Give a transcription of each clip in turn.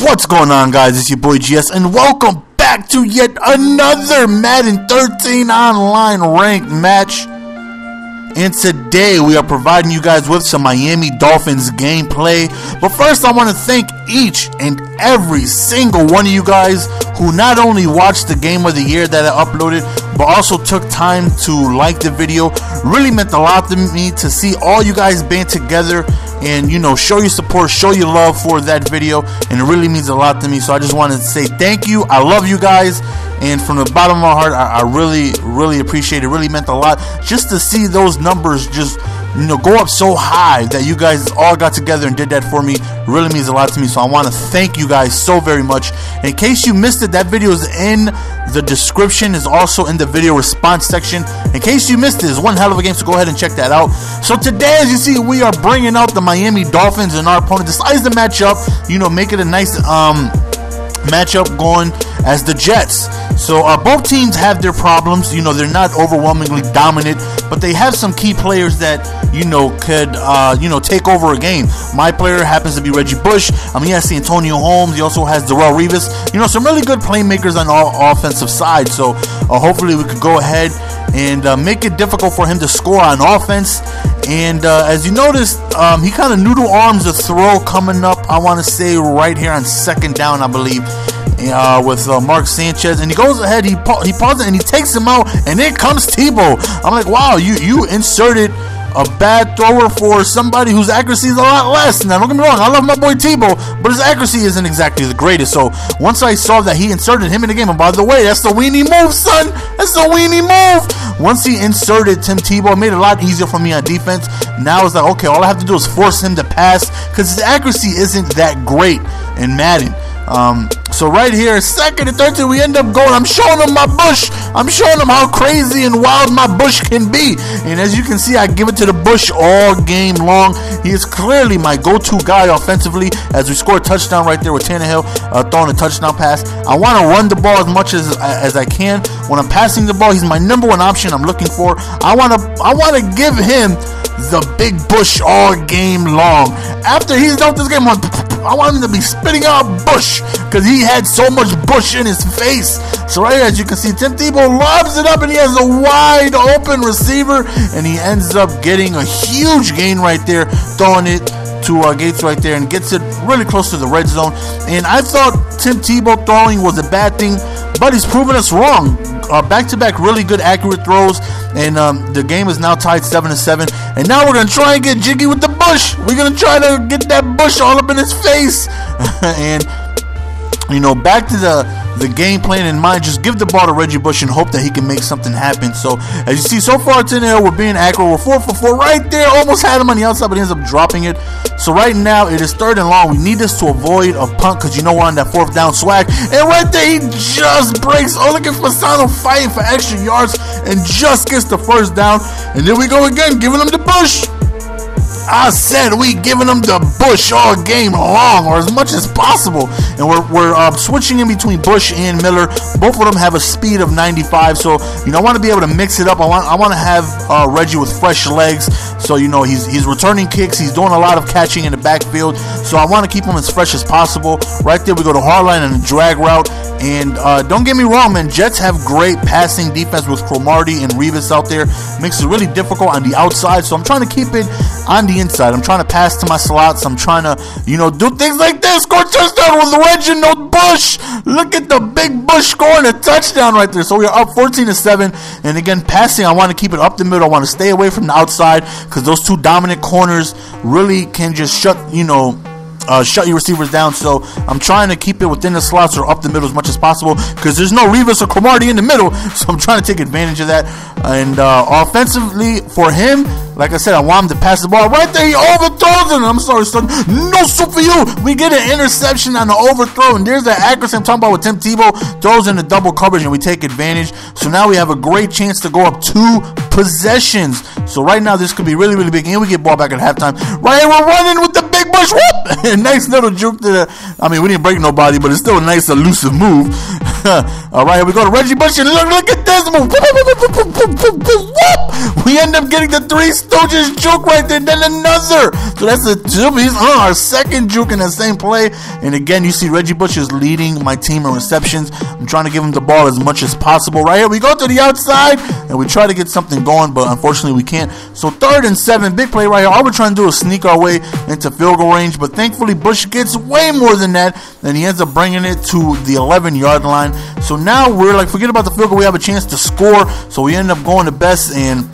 What's going on, guys? It's your boy GS, and welcome back to yet another Madden 13 online ranked match. And today we are providing you guys with some Miami Dolphins gameplay. But first, I want to thank each and every single one of you guys who not only watched the game of the year that I uploaded, but also took time to like the video. Really meant a lot to me to see all you guys band together and, you know, show your support, show your love for that video, and it really means a lot to me. So I just wanted to say thank you. I love you guys, and from the bottom of my heart, I really appreciate it. It really meant a lot just to see those numbers just, you know, go up so high that you guys all got together and did that for me. It really means a lot to me, so I want to thank you guys so very much. In case you missed it, that video is in the description, is also in the video response section. In case you missed it, it's one hell of a game, so go ahead and check that out. So today, as you see, we are bringing out the Miami Dolphins, and our opponent decides to match up, you know, make it a nice matchup going as the Jets. So both teams have their problems. You know, they're not overwhelmingly dominant, but they have some key players that, you know, could take over a game. My player happens to be Reggie Bush. He has Antonio Holmes. He also has Darrelle Revis. You know, some really good playmakers on all offensive sides. So hopefully we could go ahead and make it difficult for him to score on offense. And as you noticed, he kind of noodle arms a throw coming up, I want to say right here on second down, I believe, with Mark Sanchez. And he goes ahead, he pauses, and he takes him out, and there comes Tebow. I'm like, wow, you inserted a bad thrower for somebody whose accuracy is a lot less. Now, don't get me wrong, I love my boy Tebow, but his accuracy isn't exactly the greatest. So once I saw that he inserted him in the game, and by the way, that's the weenie move, son. That's the weenie move. Once he inserted Tim Tebow, it made it a lot easier for me on defense. Now it's like, okay, all I have to do is force him to pass, because his accuracy isn't that great in Madden. So right here, second and 13, we end up going. I'm showing him my bush. I'm showing him how crazy and wild my bush can be. And as you can see, I give it to the bush all game long. He is clearly my go-to guy offensively, as we score a touchdown right there with Tannehill throwing a touchdown pass. I want to run the ball as much as I can. When I'm passing the ball, he's my number one option I'm looking for. I want to give him the big bush all game long. After he's done this game, I want him to be spitting out bush, because he had so much bush in his face. So right here, as you can see, Tim Tebow lobs it up, and he has a wide open receiver, and he ends up getting a huge gain right there, throwing it to Gates right there, and gets it really close to the red zone. And I thought Tim Tebow throwing was a bad thing, but he's proven us wrong. Back-to-back really good accurate throws, and the game is now tied 7-7. And now we're gonna try and get jiggy with the bush. We're gonna try to get that bush all up in his face. And you know, back to the game plan in mind, just give the ball to Reggie Bush and hope that he can make something happen. So as you see, so far today, we're being accurate. We're 4 for 4 right there. Almost had him on the outside, but he ends up dropping it. So right now it is third and long. We need this to avoid a punt, because you know we're on that fourth down swag. And right there, he just breaks. Oh, look at Fasano fighting for extra yards and just gets the first down. And there we go again, giving him the bush. I said we giving them the bush all game long, or as much as possible. And we're switching in between Bush and Miller. Both of them have a speed of 95, so you know I want to be able to mix it up. I want to have Reggie with fresh legs, so you know he's returning kicks, he's doing a lot of catching in the backfield, so I want to keep him as fresh as possible. Right there we go to hardline and a drag route. And don't get me wrong, man, Jets have great passing defense with Cromartie and Revis out there. Makes it really difficult on the outside, so I'm trying to keep it on the inside. I'm trying to pass to my slots. I'm trying to, you know, do things like this. Score touchdown with Reginald Bush. Look at the big Bush scoring a touchdown right there. So we're up 14-7. And again, passing, I want to keep it up the middle. I want to stay away from the outside, because those two dominant corners really can just shut your receivers down. So I'm trying to keep it within the slots or up the middle as much as possible, because there's no Revis or Cromartie in the middle. So I'm trying to take advantage of that. And offensively for him, like I said, I want him to pass the ball. Right there, he overthrows it. I'm sorry, son. No soup for you. We get an interception on the overthrow, and there's the accuracy I'm talking about with Tim Tebow. Throws in the double coverage, and we take advantage. So now we have a great chance to go up 2 possessions. So right now, this could be really, really big. And we get ball back at halftime. Right here, we're running with the big Bush. Whoop! Nice little juke to the... I mean, we didn't break nobody, but it's still a nice elusive move. All right, here we go to Reggie Bush, and look at this move. We end up getting the Three Stooges juke right there, then another. So that's our second juke in the same play. And again, you see Reggie Bush is leading my team in receptions. I'm trying to give him the ball as much as possible. Right here, we go to the outside, and we try to get something going, but unfortunately we can't. So 3rd and 7, big play right here. All we're trying to do is sneak our way into field goal range, but thankfully Bush gets way more than that, and he ends up bringing it to the 11-yard line. So now we're like, forget about the field goal, we have a chance to score. So we end up going to best, and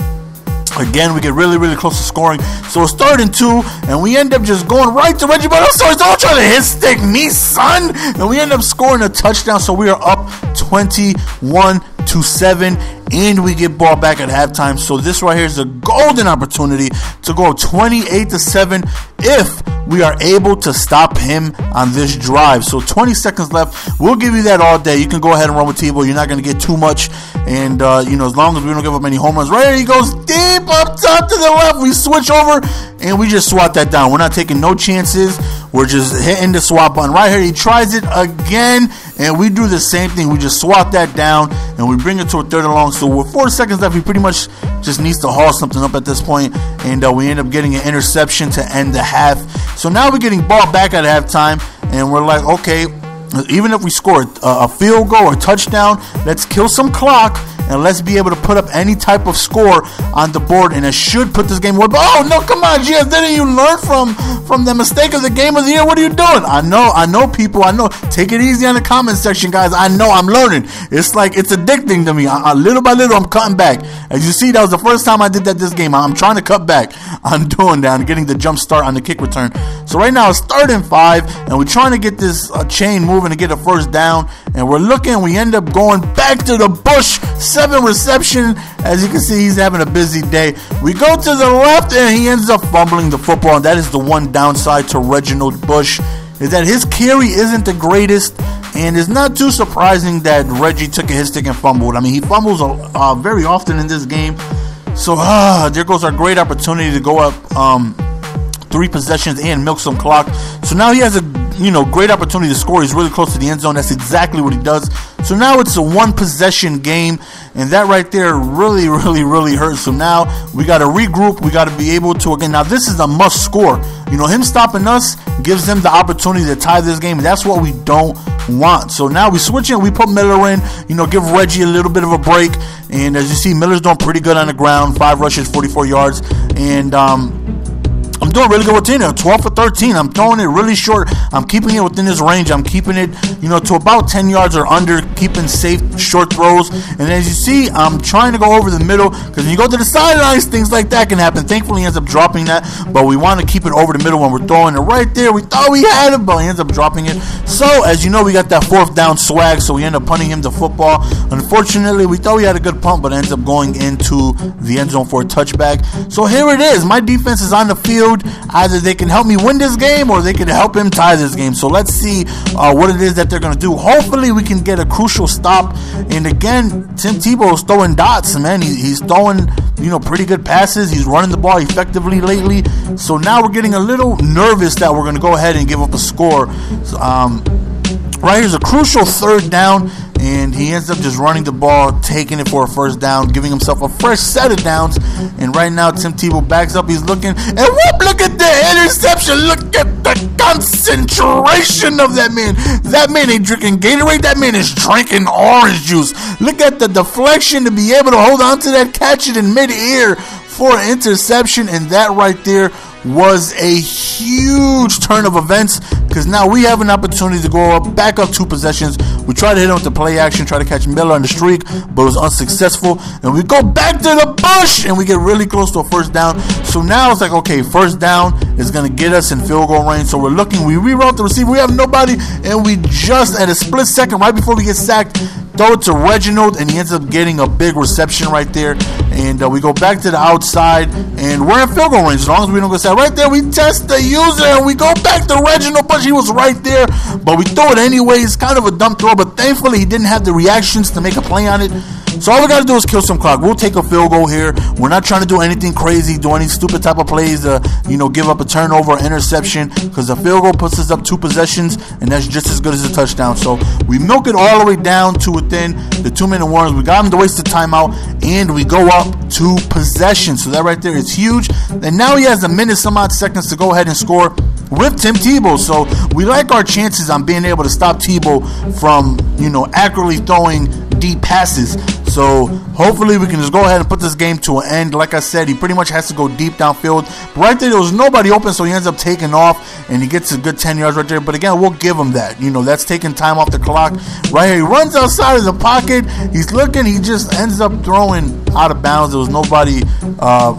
again, we get really, really close to scoring. So it's 3rd and 2, and we end up just going right to Reggie. But I'm sorry, don't try to hit stick me, son. And we end up scoring a touchdown. So we are up 21-7, and we get ball back at halftime. So this right here is a golden opportunity to go 28-7 if we are able to stop him on this drive. So 20 seconds left. We'll give you that all day. You can go ahead and run with Tebow. You're not going to get too much. And, as long as we don't give up any home runs. Right here, he goes deep up top to the left. We switch over, and we just swat that down. We're not taking no chances. We're just hitting the swap button. Right here, he tries it again, and we do the same thing. We just swat that down, and we bring it to a 3rd and long. So with 4 seconds left, he pretty much just needs to haul something up at this point, and we end up getting an interception to end the half. So now we're getting ball back at halftime, and we're like, okay, even if we score a field goal or a touchdown, let's kill some clock, and let's be able to put up any type of score on the board, and it should put this game away. But oh no, come on, GS, didn't you learn from the mistake of the game of the year? What are you doing? I know people, I know. Take it easy on the comment section, guys. I know, I'm learning. It's like, it's addicting to me. Little by little, I'm cutting back. As you see, that was the first time I did that this game. I'm trying to cut back on doing that and getting the jump start on the kick return. So right now it's 3rd and 5, and we're trying to get this chain moving to get a first down, and we're looking, we end up going back to the Bush, 7 reception. As you can see, he's having a busy day. We go to the left, and he ends up fumbling the football, and that is the one downside to Reginald Bush, is that his carry isn't the greatest, and it's not too surprising that Reggie took a hit stick and fumbled. I mean, he fumbles very often in this game. So there goes our great opportunity to go up 3 possessions and milk some clock. So now he has a great opportunity to score. He's really close to the end zone. That's exactly what he does. So now it's a 1-possession game, and that right there really, really, really hurts. So now we got to regroup. We got to be able to, again, now this is a must score. Him stopping us gives them the opportunity to tie this game, and that's what we don't want. So now we switch in. We put Miller in, give Reggie a little bit of a break. And as you see, Miller's doing pretty good on the ground. 5 rushes, 44 yards. And I'm doing really good with 12 for 13. I'm throwing it really short. I'm keeping it within this range. I'm keeping it, to about 10 yards or under, keeping safe short throws. And as you see, I'm trying to go over the middle, because when you go to the sidelines, things like that can happen. Thankfully, he ends up dropping that, but we want to keep it over the middle when we're throwing it right there. We thought we had it, but he ends up dropping it. So, as you know, we got that 4th down swag, so we end up punting him the football. Unfortunately, we thought we had a good punt, but it ends up going into the end zone for a touchback. So here it is. My defense is on the field. Either they can help me win this game, or they can help him tie this game. So let's see what it is that they're going to do. Hopefully we can get a crucial stop. And again, Tim Tebow is throwing dots, man. He's throwing pretty good passes. He's running the ball effectively lately. So now we're getting a little nervous that we're going to go ahead and give up a score. Right here's a crucial 3rd down, and he ends up just running the ball, taking it for a 1st down, giving himself a fresh set of downs. And right now, Tim Tebow backs up. He's looking, and whoop, look at the interception. Look at the concentration of that man. That man ain't drinking Gatorade. That man is drinking orange juice. Look at the deflection to be able to hold on to that, catch it in mid-air for an interception. And that right there was a huge turn of events, because now we have an opportunity to go back up 2 possessions. We try to hit him with the play action, try to catch Miller on the streak, but it was unsuccessful. And we go back to the Bush, and we get really close to a 1st down. So now it's like, okay, 1st down is going to get us in field goal range. So we're looking, we reroute the receiver, we have nobody, and we just, at a split second, right before we get sacked, throw it to Reginald, and he ends up getting a big reception right there. And we go back to the outside, and we're in field goal range. As long as we don't go sack, right there, we test the user, and we go back to Reginald Bush. He was right there, but we throw it anyways. Kind of a dumb throw, but thankfully he didn't have the reactions to make a play on it. So all we got to do is kill some clock. We'll take a field goal here. We're not trying to do anything crazy, do any stupid type of plays to, you know, give up a turnover or interception, because a field goal puts us up 2 possessions, and that's just as good as a touchdown. So we milk it all the way down to within the 2-minute warnings. We got him to waste the timeout, and we go up 2 possessions. So that right there is huge. And now he has a minute some odd seconds to go ahead and score with Tim Tebow. So we like our chances on being able to stop Tebow from, you know, accurately throwing deep passes. So hopefully we can just go ahead and put this game to an end. Like I said, he pretty much has to go deep downfield. But right there was nobody open, so he ends up taking off, and he gets a good 10 yards right there. But again, we'll give him that. You know, that's taking time off the clock. Right here, he runs outside of the pocket. He's looking. He just ends up throwing out of bounds. There was nobody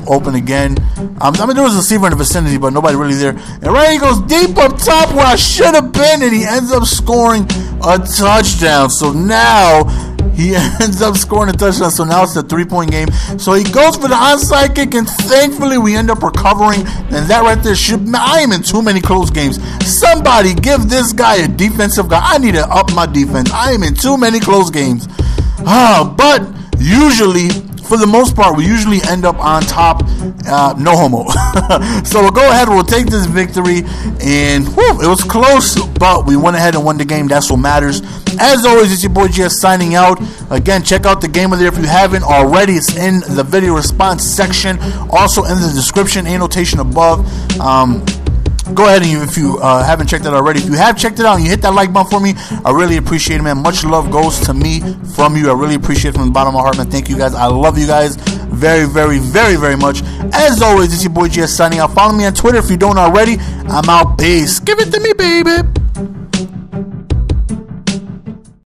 open again. I mean, there was a receiver in the vicinity, but nobody really there. And right, he goes deep up top where I should have been, and he ends up scoring a touchdown. So now he ends up scoring a touchdown. So now it's a 3-point game. So he goes for the onside kick, and thankfully we end up recovering. And that right there I am in too many close games. Somebody give this guy a defensive guy. I need to up my defense. I am in too many close games. But usually, for the most part, we usually end up on top. No homo. So we'll go ahead, we'll take this victory, and it was close, but we went ahead and won the game. That's what matters. As always, it's your boy GS signing out. Again, check out the game of the year if you haven't already. It's in the video response section, also in the description annotation above. Go ahead, and if you haven't checked it out already, if you have checked it out and you hit that like button for me, I really appreciate it, man. Much love goes to me from you. I really appreciate it from the bottom of my heart, man. Thank you guys. I love you guys very, very, very, very much. As always, it's your boy GS signing out. Follow me on Twitter if you don't already. I'm out. Peace. Give it to me, baby.